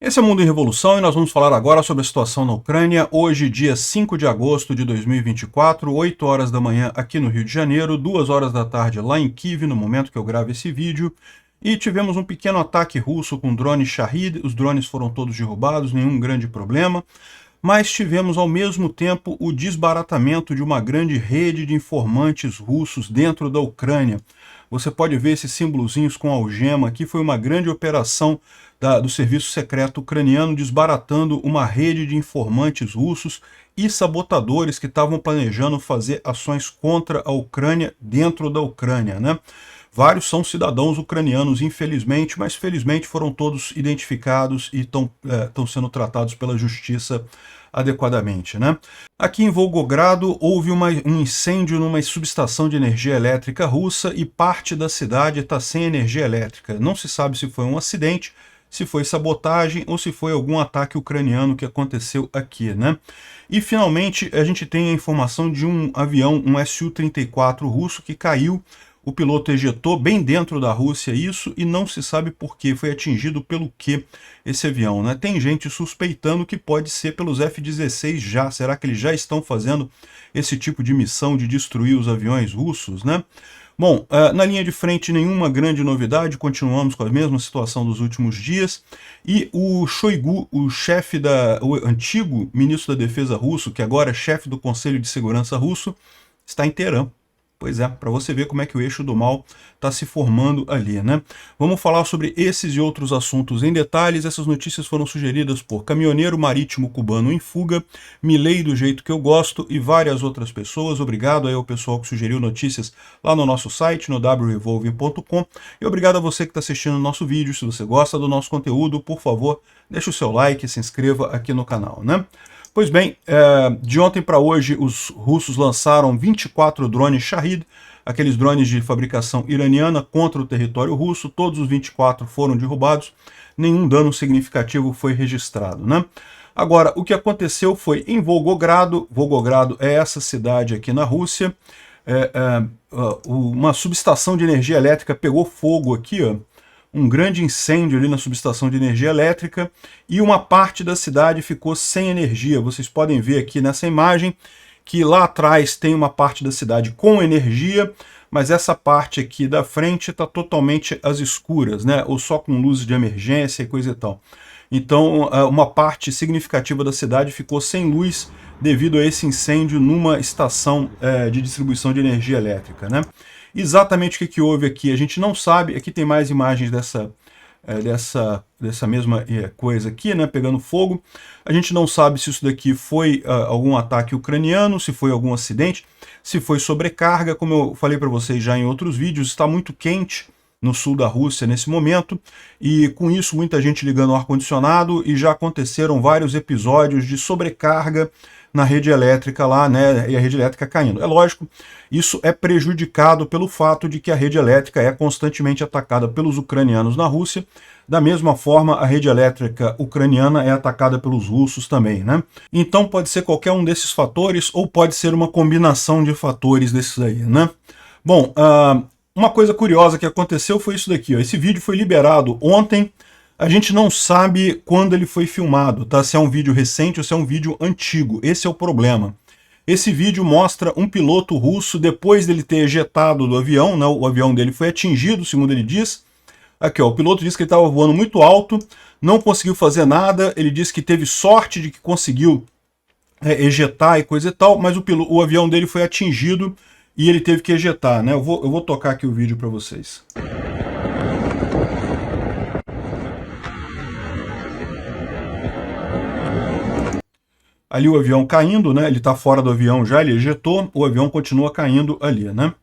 Esse é o Mundo em Revolução e nós vamos falar agora sobre a situação na Ucrânia, hoje dia 5 de agosto de 2024, 8 horas da manhã aqui no Rio de Janeiro, 2 horas da tarde lá em Kiev, no momento que eu gravo esse vídeo, e tivemos um pequeno ataque russo com drone Shahid, os drones foram todos derrubados, nenhum grande problema, mas tivemos ao mesmo tempo o desbaratamento de uma grande rede de informantes russos dentro da Ucrânia. Você pode ver esses símbolozinhos com algema aqui, foi uma grande operação do serviço secreto ucraniano desbaratando uma rede de informantes russos e sabotadores que estavam planejando fazer ações contra a Ucrânia dentro da Ucrânia, né? Vários são cidadãos ucranianos, infelizmente, mas felizmente foram todos identificados e estão sendo tratados pela justiça adequadamente, né? Aqui em Volgogrado houve um incêndio numa subestação de energia elétrica russa e parte da cidade está sem energia elétrica. Não se sabe se foi um acidente, se foi sabotagem ou se foi algum ataque ucraniano que aconteceu aqui, né? E finalmente a gente tem a informação de um avião, um Su-34 russo que caiu. O piloto ejetou bem dentro da Rússia isso e não se sabe por que, foi atingido pelo que esse avião, né? Tem gente suspeitando que pode ser pelos F-16 já. Será que eles já estão fazendo esse tipo de missão de destruir os aviões russos, né? Bom, na linha de frente nenhuma grande novidade, continuamos com a mesma situação dos últimos dias, e o Shoigu, o antigo ministro da Defesa russo, que agora é chefe do Conselho de Segurança russo, está em Teherã. Pois é, para você ver como é que o eixo do mal está se formando ali, né? Vamos falar sobre esses e outros assuntos em detalhes. Essas notícias foram sugeridas por Caminhoneiro Marítimo Cubano em Fuga, Milei do Jeito que Eu Gosto e várias outras pessoas. Obrigado aí ao pessoal que sugeriu notícias lá no nosso site, no wrevolving.com. E obrigado a você que está assistindo o nosso vídeo. Se você gosta do nosso conteúdo, por favor, deixe o seu like e se inscreva aqui no canal, né? Pois bem, de ontem para hoje os russos lançaram 24 drones Shahid, aqueles drones de fabricação iraniana contra o território russo. Todos os 24 foram derrubados, nenhum dano significativo foi registrado, né? Agora, o que aconteceu foi em Volgogrado. Volgogrado é essa cidade aqui na Rússia. Uma subestação de energia elétrica pegou fogo aqui, ó. Um grande incêndio ali na subestação de energia elétrica e uma parte da cidade ficou sem energia. Vocês podem ver aqui nessa imagem que lá atrás tem uma parte da cidade com energia, mas essa parte aqui da frente está totalmente às escuras, né? Ou só com luzes de emergência e coisa e tal. Então, uma parte significativa da cidade ficou sem luz devido a esse incêndio numa estação de distribuição de energia elétrica, né? Exatamente o que houve aqui, a gente não sabe. Aqui tem mais imagens dessa mesma coisa aqui, né, pegando fogo. A gente não sabe se isso daqui foi algum ataque ucraniano, se foi algum acidente, se foi sobrecarga. Como eu falei para vocês já em outros vídeos, está muito quente no sul da Rússia nesse momento, e com isso muita gente ligando o ar-condicionado, e já aconteceram vários episódios de sobrecarga na rede elétrica lá, né, e a rede elétrica caindo. É lógico, isso é prejudicado pelo fato de que a rede elétrica é constantemente atacada pelos ucranianos na Rússia. Da mesma forma, a rede elétrica ucraniana é atacada pelos russos também, né? Então pode ser qualquer um desses fatores, ou pode ser uma combinação de fatores desses aí, né? Bom, uma coisa curiosa que aconteceu foi isso daqui, ó. Esse vídeo foi liberado ontem. A gente não sabe quando ele foi filmado, tá? Se é um vídeo recente ou se é um vídeo antigo. Esse é o problema. Esse vídeo mostra um piloto russo, depois dele ter ejetado do avião, né? O avião dele foi atingido, segundo ele diz. Aqui, ó, o piloto disse que ele estava voando muito alto, não conseguiu fazer nada. Ele disse que teve sorte de que conseguiu ejetar e coisa e tal, mas o avião dele foi atingido e ele teve que ejetar, né? Eu vou tocar aqui o vídeo para vocês. Ali o avião caindo, né? Ele está fora do avião já, ele ejetou, o avião continua caindo ali, né?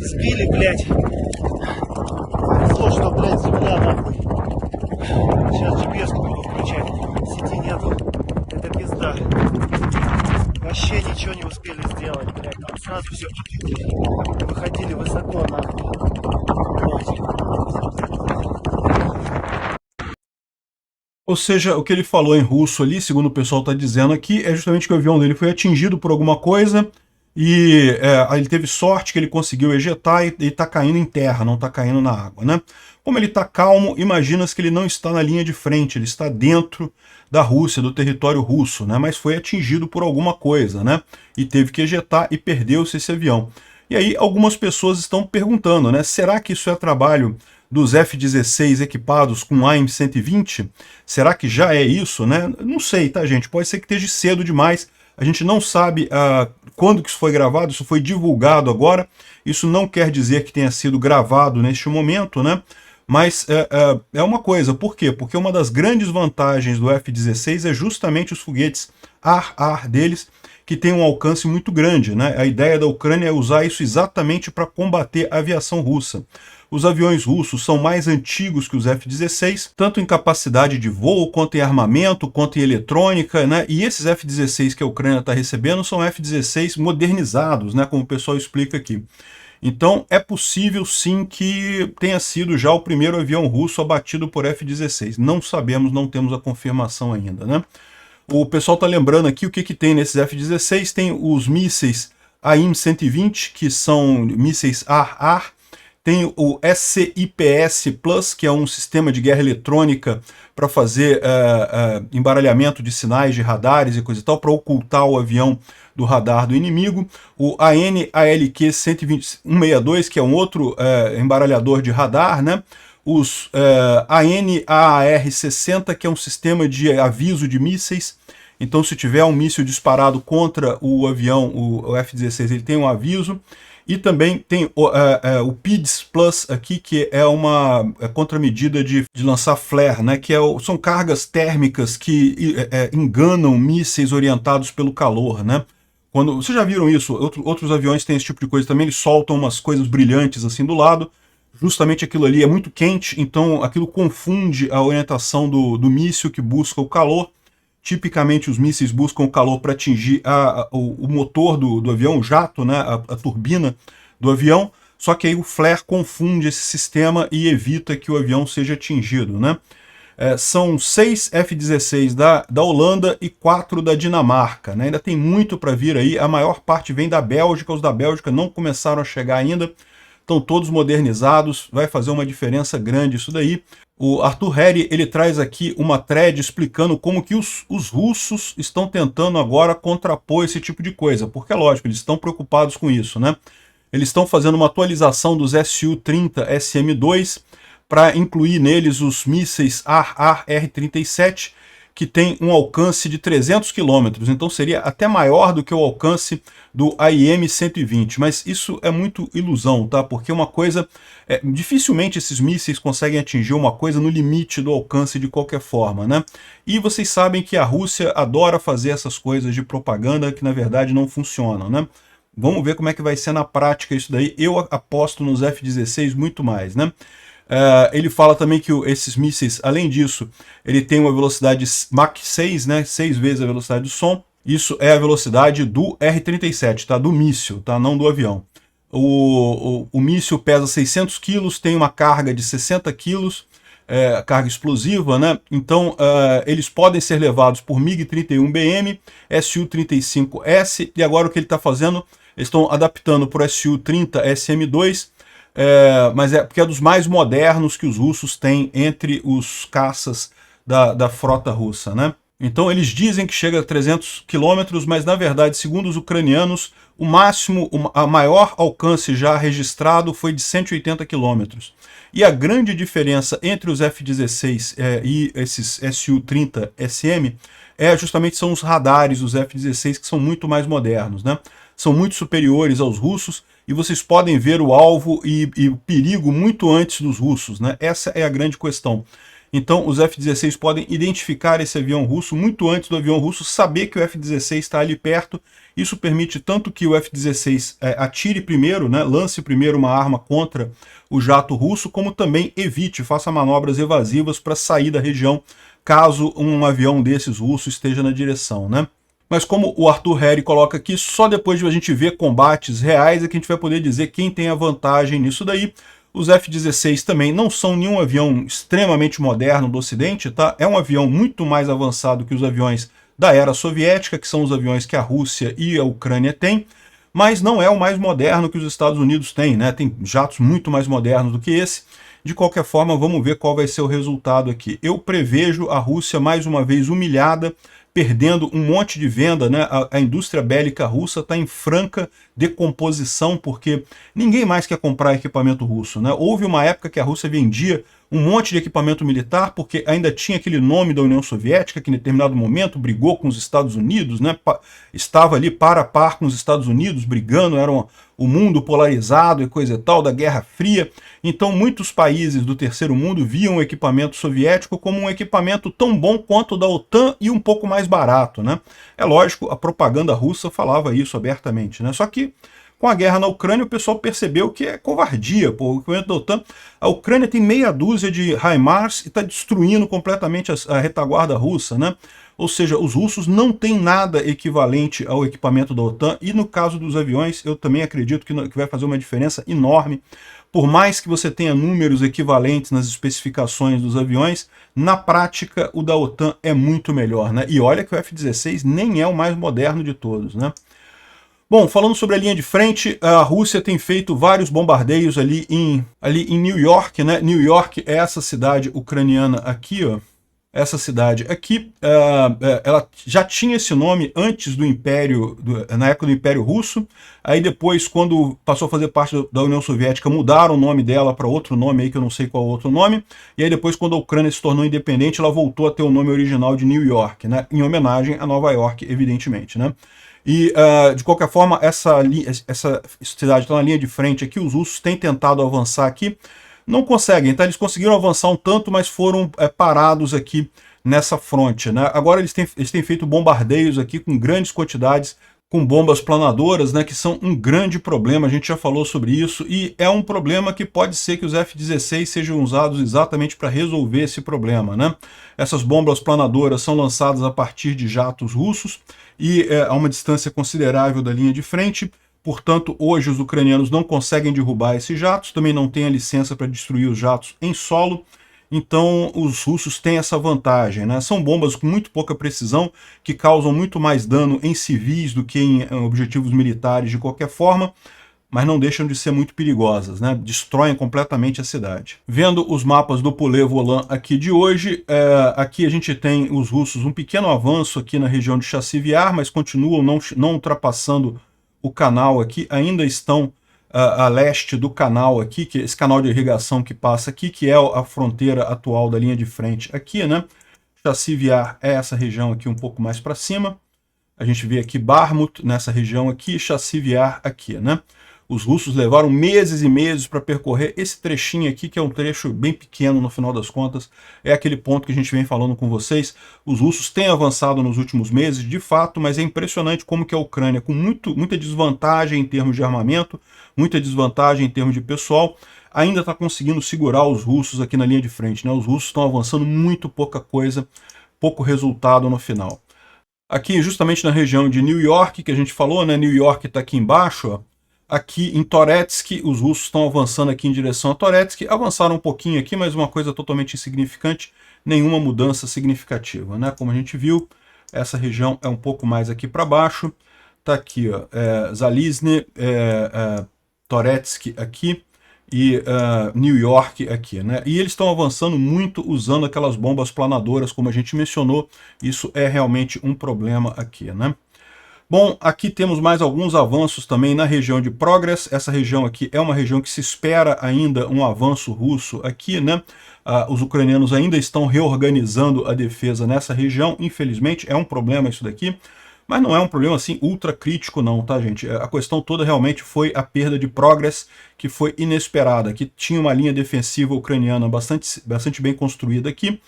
Сбили, блядь. Повезло, что, блядь, земля нахуй. Сейчас GPS буду включать. Сети нету. Это пизда. Вообще ничего не успели сделать, блядь. Там сразу все. Выходили высоко нахуй. Ou seja, o que ele falou em russo ali, segundo o pessoal está dizendo aqui, é justamente que o avião dele foi atingido por alguma coisa e ele teve sorte que ele conseguiu ejetar e está caindo em terra, não está caindo na água, né? Como ele está calmo, imagina-se que ele não está na linha de frente, ele está dentro da Rússia, do território russo, né? Mas foi atingido por alguma coisa, né? E teve que ejetar e perdeu-se esse avião. E aí algumas pessoas estão perguntando, né? Será que isso é trabalho dos F-16 equipados com AIM-120? Será que já é isso, né? Não sei, tá, gente? Pode ser que esteja cedo demais. A gente não sabe quando que isso foi gravado, isso foi divulgado agora. Isso não quer dizer que tenha sido gravado neste momento, né? Mas é uma coisa, por quê? Porque uma das grandes vantagens do F-16 é justamente os foguetes ar-ar deles, que tem um alcance muito grande, né? A ideia da Ucrânia é usar isso exatamente para combater a aviação russa. Os aviões russos são mais antigos que os F-16, tanto em capacidade de voo, quanto em armamento, quanto em eletrônica, né? E esses F-16 que a Ucrânia está recebendo são F-16 modernizados, né? Como o pessoal explica aqui. Então é possível sim que tenha sido já o primeiro avião russo abatido por F-16. Não sabemos, não temos a confirmação ainda, né? O pessoal está lembrando aqui o que tem nesses F-16. Tem os mísseis AIM-120, que são mísseis ar-ar. Tem o SCIPS Plus, que é um sistema de guerra eletrônica para fazer embaralhamento de sinais de radares e coisa e tal, para ocultar o avião do radar do inimigo. O AN/ALQ 162, que é um outro embaralhador de radar, né? Os AN/AAR-60, que é um sistema de aviso de mísseis. Então, se tiver um míssil disparado contra o avião, o F-16, ele tem um aviso. E também tem o PIDS Plus aqui, que é uma contramedida de lançar flare, né? Que são cargas térmicas que enganam mísseis orientados pelo calor, né? Vocês já viram isso? Outros aviões têm esse tipo de coisa também, eles soltam umas coisas brilhantes assim do lado. Justamente aquilo ali é muito quente, então aquilo confunde a orientação do míssil que busca o calor. Tipicamente os mísseis buscam o calor para atingir o motor do avião, o jato, né, a turbina do avião, só que aí o flare confunde esse sistema e evita que o avião seja atingido, né? São 6 F-16 da Holanda e 4 da Dinamarca, né? Ainda tem muito para vir aí, a maior parte vem da Bélgica, os da Bélgica não começaram a chegar ainda, estão todos modernizados, vai fazer uma diferença grande isso daí. O Arthur Harry, ele traz aqui uma thread explicando como que os russos estão tentando agora contrapor esse tipo de coisa, porque é lógico, eles estão preocupados com isso, né? Eles estão fazendo uma atualização dos Su-30 SM-2 para incluir neles os mísseis AR-R-37, que tem um alcance de 300 km, então seria até maior do que o alcance do AIM-120, mas isso é muito ilusão, tá? Porque uma coisa, dificilmente esses mísseis conseguem atingir uma coisa no limite do alcance de qualquer forma, né? E vocês sabem que a Rússia adora fazer essas coisas de propaganda que na verdade não funcionam, né? Vamos ver como é que vai ser na prática isso daí. Eu aposto nos F-16 muito mais, né? Ele fala também que esses mísseis, além disso, ele tem uma velocidade Mach 6, né, 6 vezes a velocidade do som. Isso é a velocidade do R-37, tá? Do míssil, tá? Não do avião. O míssil pesa 600 kg, tem uma carga de 60 kg, carga explosiva, né? Então, eles podem ser levados por MiG-31BM, Su-35S, e agora o que ele está fazendo, eles estão adaptando para o Su-30 SM-2, mas porque é dos mais modernos que os russos têm entre os caças da frota russa, né? Então eles dizem que chega a 300 km, mas na verdade, segundo os ucranianos, a maior alcance já registrado foi de 180 km. E a grande diferença entre os F-16 e esses Su-30 SM justamente são os radares dos F-16, que são muito mais modernos, né? São muito superiores aos russos, e vocês podem ver o alvo e o perigo muito antes dos russos, né? Essa é a grande questão. Então os F-16 podem identificar esse avião russo muito antes do avião russo saber que o F-16 está ali perto. Isso permite tanto que o F-16 atire primeiro, né, lance primeiro uma arma contra o jato russo, como também faça manobras evasivas para sair da região caso um avião desses russos esteja na direção, né? Mas como o Arthur Harry coloca aqui, só depois de a gente ver combates reais é que a gente vai poder dizer quem tem a vantagem nisso daí. Os F-16 também não são nenhum avião extremamente moderno do Ocidente, tá? É um avião muito mais avançado que os aviões da era soviética, que são os aviões que a Rússia e a Ucrânia têm, mas não é o mais moderno que os Estados Unidos têm, né? Tem jatos muito mais modernos do que esse. De qualquer forma, vamos ver qual vai ser o resultado aqui. Eu prevejo a Rússia mais uma vez humilhada, perdendo um monte de venda, né? A indústria bélica russa está em franca decomposição, porque ninguém mais quer comprar equipamento russo, né? Houve uma época que a Rússia vendia um monte de equipamento militar, porque ainda tinha aquele nome da União Soviética, que em determinado momento brigou com os Estados Unidos, né? Estava ali par a par com os Estados Unidos, brigando, era o mundo polarizado e coisa e tal, da Guerra Fria. Então muitos países do terceiro mundo viam o equipamento soviético como um equipamento tão bom quanto o da OTAN e um pouco mais barato, né? É lógico, a propaganda russa falava isso abertamente, né? Só que com a guerra na Ucrânia, o pessoal percebeu que é covardia. Pô, o equipamento da OTAN, a Ucrânia tem meia dúzia de HIMARS e está destruindo completamente a retaguarda russa, né? Ou seja, os russos não têm nada equivalente ao equipamento da OTAN, e no caso dos aviões, eu também acredito que vai fazer uma diferença enorme. Por mais que você tenha números equivalentes nas especificações dos aviões, na prática o da OTAN é muito melhor, né? E olha que o F-16 nem é o mais moderno de todos, né? Bom, falando sobre a linha de frente, a Rússia tem feito vários bombardeios ali em New York, né? New York é essa cidade ucraniana aqui, ó. Essa cidade aqui, ela já tinha esse nome antes do Império, na época do Império Russo. Aí depois, quando passou a fazer parte da União Soviética, mudaram o nome dela para outro nome aí, que eu não sei qual outro nome. E aí depois, quando a Ucrânia se tornou independente, ela voltou a ter o nome original de New York, né? Em homenagem a Nova York, evidentemente, né? E, de qualquer forma, essa cidade está na linha de frente aqui. Os russos têm tentado avançar aqui, não conseguem, tá? Eles conseguiram avançar um tanto, mas foram parados aqui nessa fronte, né? Agora eles têm feito bombardeios aqui com grandes quantidades, com bombas planadoras, né, que são um grande problema. A gente já falou sobre isso, e é um problema que pode ser que os F-16 sejam usados exatamente para resolver esse problema, né? Essas bombas planadoras são lançadas a partir de jatos russos e a uma distância considerável da linha de frente. Portanto, hoje os ucranianos não conseguem derrubar esses jatos, também não têm a licença para destruir os jatos em solo. Então os russos têm essa vantagem, né? São bombas com muito pouca precisão, que causam muito mais dano em civis do que em objetivos militares de qualquer forma, mas não deixam de ser muito perigosas, né? Destroem completamente a cidade. Vendo os mapas do Poulet Volant aqui de hoje, aqui a gente tem os russos um pequeno avanço aqui na região de Chassiviar, mas continuam não ultrapassando o canal aqui, ainda estão a leste do canal aqui, que esse canal de irrigação que passa aqui, que é a fronteira atual da linha de frente aqui, né? Chassiviar é essa região aqui um pouco mais para cima. A gente vê aqui Bakhmut nessa região aqui, Chassiviar aqui, né? Os russos levaram meses e meses para percorrer esse trechinho aqui, que é um trecho bem pequeno no final das contas. É aquele ponto que a gente vem falando com vocês. Os russos têm avançado nos últimos meses, de fato, mas é impressionante como que a Ucrânia, com muita desvantagem em termos de armamento, muita desvantagem em termos de pessoal, ainda está conseguindo segurar os russos aqui na linha de frente, né? Os russos estão avançando muito pouca coisa, pouco resultado no final. Aqui, justamente na região de New York, que a gente falou, né? New York está aqui embaixo, ó. Aqui em Toretsk, os russos estão avançando aqui em direção a Toretsk, avançaram um pouquinho aqui, mas uma coisa totalmente insignificante, nenhuma mudança significativa, né? Como a gente viu, essa região é um pouco mais aqui para baixo, tá aqui, ó, Zalizny, Toretsk aqui e New York aqui, né? E eles estão avançando muito usando aquelas bombas planadoras, como a gente mencionou. Isso é realmente um problema aqui, né? Bom, aqui temos mais alguns avanços também na região de Progress. Essa região aqui é uma região que se espera ainda um avanço russo aqui, né? Os ucranianos ainda estão reorganizando a defesa nessa região. Infelizmente, é um problema isso daqui. Mas não é um problema assim ultra crítico não, tá, gente? A questão toda realmente foi a perda de Progress, que foi inesperada, que tinha uma linha defensiva ucraniana bastante bem construída aqui,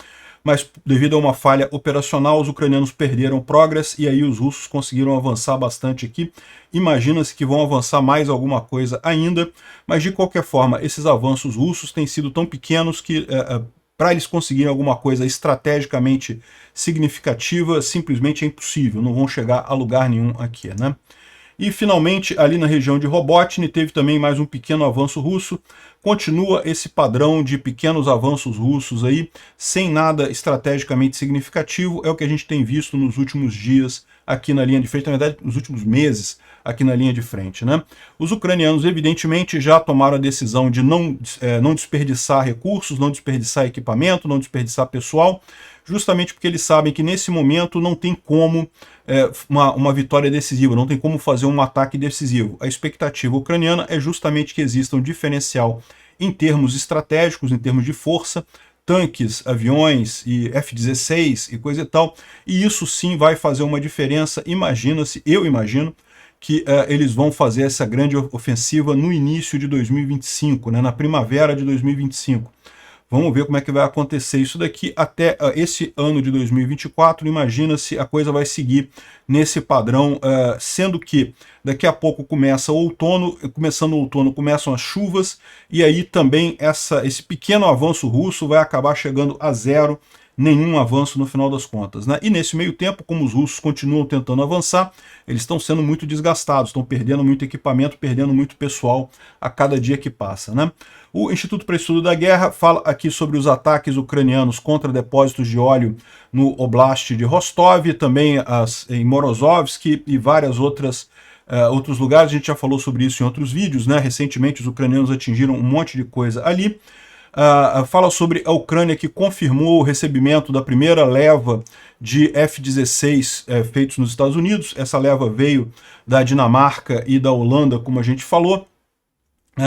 mas devido a uma falha operacional, os ucranianos perderam Progress e aí os russos conseguiram avançar bastante aqui. Imagina-se que vão avançar mais alguma coisa ainda, mas de qualquer forma, esses avanços russos têm sido tão pequenos que para eles conseguirem alguma coisa estrategicamente significativa, simplesmente é impossível, não vão chegar a lugar nenhum aqui, né? E finalmente, ali na região de Robotny, teve também mais um pequeno avanço russo. Continua esse padrão de pequenos avanços russos aí, sem nada estrategicamente significativo, é o que a gente tem visto nos últimos dias aqui na linha de frente, na verdade, nos últimos meses aqui na linha de frente, né? Os ucranianos, evidentemente, já tomaram a decisão de não desperdiçar recursos, não desperdiçar equipamento, não desperdiçar pessoal, justamente porque eles sabem que nesse momento não tem como uma vitória decisiva, não tem como fazer um ataque decisivo. A expectativa ucraniana é justamente que exista um diferencial em termos estratégicos, em termos de força, tanques, aviões e F-16 e coisa e tal, e isso sim vai fazer uma diferença. Imagina-se, eu imagino, que eles vão fazer essa grande ofensiva no início de 2025, né, na primavera de 2025. Vamos ver como é que vai acontecer isso daqui até esse ano de 2024. Imagina se a coisa vai seguir nesse padrão, sendo que daqui a pouco começa o outono, começando o outono começam as chuvas, e aí também esse pequeno avanço russo vai acabar chegando a zero, nenhum avanço no final das contas, né? E nesse meio tempo, como os russos continuam tentando avançar, eles estão sendo muito desgastados, estão perdendo muito equipamento, perdendo muito pessoal a cada dia que passa, né? O Instituto para Estudo da Guerra fala aqui sobre os ataques ucranianos contra depósitos de óleo no Oblast de Rostov, também em Morozovsk e várias outros lugares. A gente já falou sobre isso em outros vídeos, né? Recentemente os ucranianos atingiram um monte de coisa ali. Fala sobre a Ucrânia, que confirmou o recebimento da primeira leva de F-16 feitos nos Estados Unidos. Essa leva veio da Dinamarca e da Holanda, como a gente falou.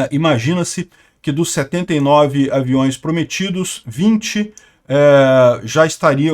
Imagina-se que dos 79 aviões prometidos, 20 já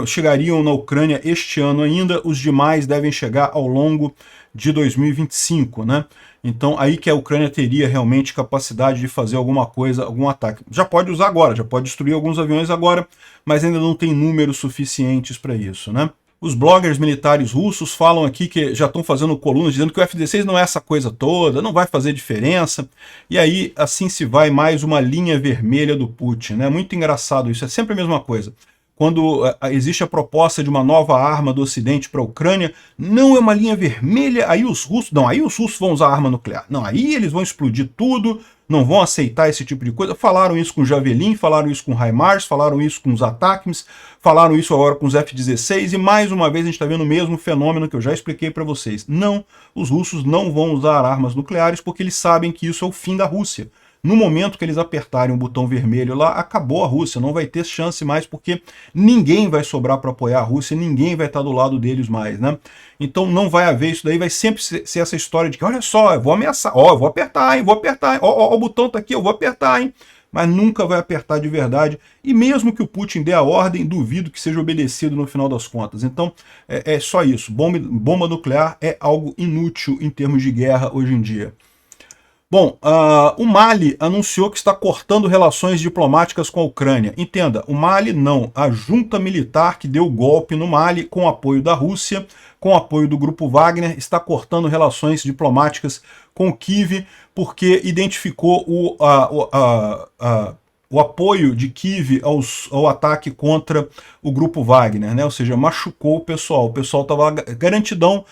chegariam na Ucrânia este ano ainda, os demais devem chegar ao longo de 2025, né? Então aí que a Ucrânia teria realmente capacidade de fazer alguma coisa, algum ataque. Já pode usar agora, já pode destruir alguns aviões agora, mas ainda não tem números suficientes para isso, né? Os bloggers militares russos falam aqui que já estão fazendo colunas dizendo que o F-16 não é essa coisa toda, não vai fazer diferença. E aí, assim se vai mais uma linha vermelha do Putin, né? Muito engraçado isso, é sempre a mesma coisa. Quando existe a proposta de uma nova arma do Ocidente para a Ucrânia, não é uma linha vermelha, aí os russos vão usar arma nuclear. Não, aí eles vão explodir tudo, não vão aceitar esse tipo de coisa. Falaram isso com Javelin, falaram isso com HIMARS, falaram isso com os ATACMS, falaram isso agora com os F-16, e mais uma vez a gente está vendo o mesmo fenômeno que eu já expliquei para vocês. Não, os russos não vão usar armas nucleares porque eles sabem que isso é o fim da Rússia. No momento que eles apertarem o botão vermelho lá, acabou a Rússia, não vai ter chance mais, porque ninguém vai sobrar para apoiar a Rússia, ninguém vai estar do lado deles mais, né? Então não vai haver isso daí, vai sempre ser essa história de que, olha só, eu vou ameaçar, eu vou apertar, hein, o botão tá aqui, eu vou apertar, hein? Mas nunca vai apertar de verdade, e mesmo que o Putin dê a ordem, duvido que seja obedecido no final das contas. Então é só isso, bomba nuclear é algo inútil em termos de guerra hoje em dia. Bom, o Mali anunciou que está cortando relações diplomáticas com a Ucrânia. Entenda, o Mali não, a junta militar que deu o golpe no Mali com apoio da Rússia, com apoio do grupo Wagner, está cortando relações diplomáticas com Kiev, porque identificou o apoio de Kiev ao ataque contra o grupo Wagner, né? Ou seja, machucou o pessoal estava garantidão,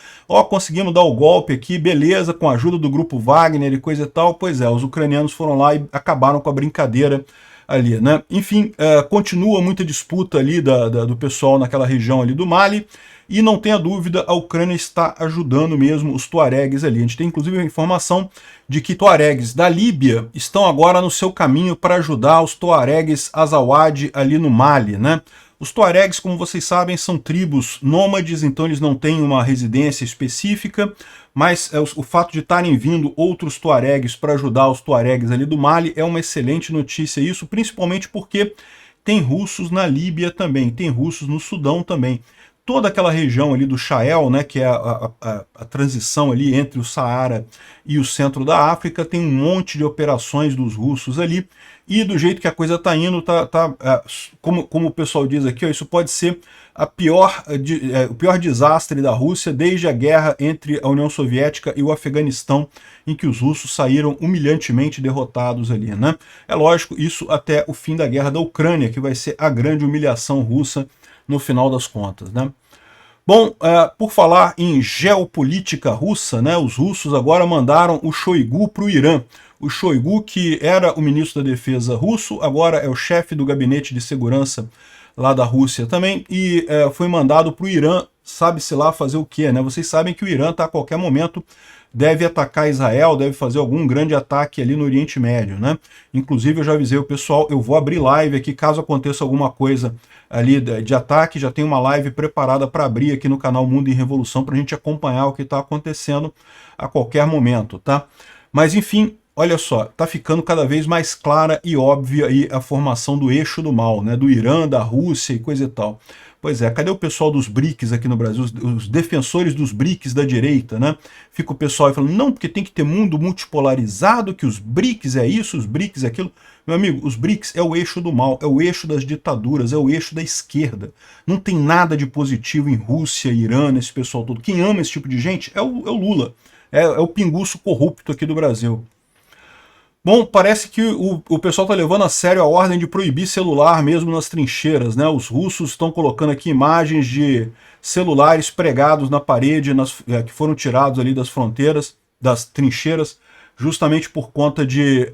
conseguimos dar o golpe aqui, beleza, com a ajuda do grupo Wagner e coisa e tal. Pois é, os ucranianos foram lá e acabaram com a brincadeira ali, né? Enfim, continua muita disputa ali do pessoal naquela região ali do Mali, e não tenha dúvida, a Ucrânia está ajudando mesmo os tuaregues ali. A gente tem inclusive a informação de que tuaregues da Líbia estão agora no seu caminho para ajudar os tuaregues Azawad ali no Mali, né? Os tuaregues, como vocês sabem, são tribos nômades, então eles não têm uma residência específica, mas o fato de estarem vindo outros tuaregues para ajudar os tuaregues ali do Mali é uma excelente notícia, isso principalmente porque tem russos na Líbia também, tem russos no Sudão também. Toda aquela região ali do Sahel, né, que é a transição ali entre o Saara e o centro da África, tem um monte de operações dos russos ali, e do jeito que a coisa está indo, como o pessoal diz aqui, isso pode ser o pior desastre da Rússia desde a guerra entre a União Soviética e o Afeganistão, em que os russos saíram humilhantemente derrotados ali, né? É lógico, isso até o fim da guerra da Ucrânia, que vai ser a grande humilhação russa no final das contas, né? Bom, por falar em geopolítica russa, né, os russos agora mandaram o Shoigu para o Irã. O Shoigu, que era o ministro da Defesa russo, agora é o chefe do gabinete de segurança lá da Rússia também, e foi mandado para o Irã, sabe-se lá fazer o quê, né? Vocês sabem que o Irã a qualquer momento deve atacar Israel, deve fazer algum grande ataque ali no Oriente Médio, né? Inclusive eu já avisei o pessoal, eu vou abrir live aqui, caso aconteça alguma coisa ali de ataque, já tem uma live preparada para abrir aqui no canal Mundo em Revolução, para a gente acompanhar o que está acontecendo a qualquer momento, tá? Mas enfim, olha só, tá ficando cada vez mais clara e óbvia aí a formação do eixo do mal, né? Do Irã, da Rússia e coisa e tal. Pois é, cadê o pessoal dos BRICS aqui no Brasil, os defensores dos BRICS da direita, né? Fica o pessoal aí falando, não, porque tem que ter mundo multipolarizado, que os BRICS é isso, os BRICS é aquilo. Meu amigo, os BRICS é o eixo do mal, é o eixo das ditaduras, é o eixo da esquerda. Não tem nada de positivo em Rússia, Irã, esse pessoal todo. Quem ama esse tipo de gente é o Lula, é o pinguço corrupto aqui do Brasil. Bom, parece que o pessoal está levando a sério a ordem de proibir celular mesmo nas trincheiras, né? Os russos estão colocando aqui imagens de celulares pregados na parede, que foram tirados ali das fronteiras, das trincheiras, justamente por conta de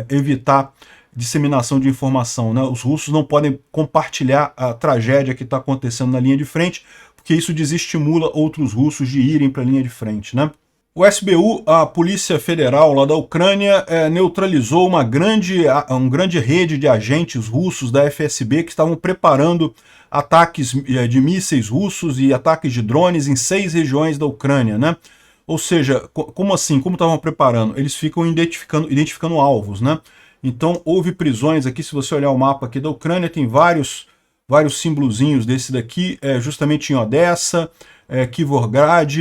evitar disseminação de informação, né? Os russos não podem compartilhar a tragédia que está acontecendo na linha de frente, porque isso desestimula outros russos de irem para a linha de frente, né? O SBU, a Polícia Federal lá da Ucrânia, neutralizou uma grande rede de agentes russos da FSB que estavam preparando ataques de mísseis russos e ataques de drones em 6 regiões da Ucrânia, né? Ou seja, como assim? Como estavam preparando? Eles ficam identificando alvos, né? Então houve prisões aqui, se você olhar o mapa aqui da Ucrânia, tem vários símbolozinhos desse daqui, justamente em Odessa, Kivorgrad,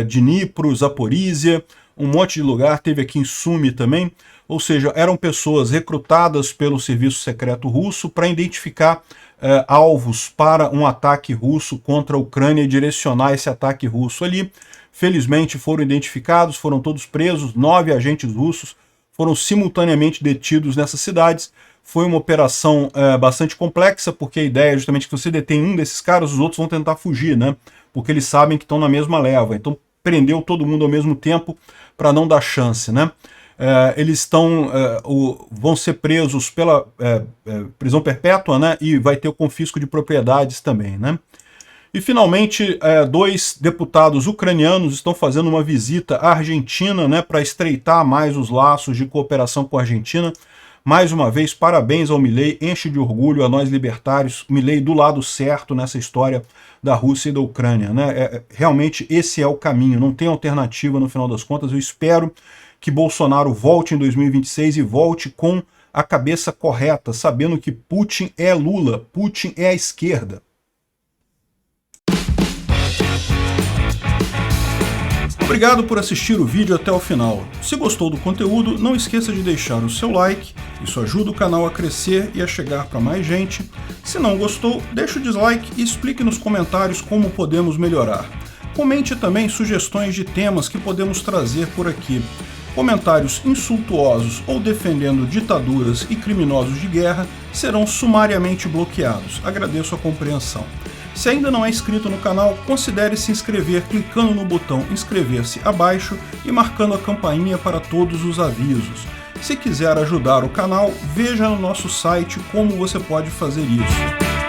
Dnipro, Zaporizhia, um monte de lugar, teve aqui em Sumi também, ou seja, eram pessoas recrutadas pelo serviço secreto russo para identificar alvos para um ataque russo contra a Ucrânia e direcionar esse ataque russo ali. Felizmente foram identificados, foram todos presos, 9 agentes russos foram simultaneamente detidos nessas cidades. Foi uma operação bastante complexa, porque a ideia é justamente que você detém um desses caras, os outros vão tentar fugir, né? Porque eles sabem que estão na mesma leva. Então prendeu todo mundo ao mesmo tempo para não dar chance, né? Eles vão ser presos pela prisão perpétua, né? E vai ter o confisco de propriedades também, né? E finalmente, 2 deputados ucranianos estão fazendo uma visita à Argentina, né? Para estreitar mais os laços de cooperação com a Argentina. Mais uma vez, parabéns ao Milei, enche de orgulho a nós libertários, Milei do lado certo nessa história da Rússia e da Ucrânia, né? Realmente esse é o caminho, não tem alternativa no final das contas. Eu espero que Bolsonaro volte em 2026 e volte com a cabeça correta, sabendo que Putin é Lula, Putin é a esquerda. Obrigado por assistir o vídeo até o final. Se gostou do conteúdo, não esqueça de deixar o seu like, isso ajuda o canal a crescer e a chegar para mais gente. Se não gostou, deixe o dislike e explique nos comentários como podemos melhorar. Comente também sugestões de temas que podemos trazer por aqui. Comentários insultuosos ou defendendo ditaduras e criminosos de guerra serão sumariamente bloqueados. Agradeço a compreensão. Se ainda não é inscrito no canal, considere se inscrever clicando no botão inscrever-se abaixo e marcando a campainha para todos os avisos. Se quiser ajudar o canal, veja no nosso site como você pode fazer isso.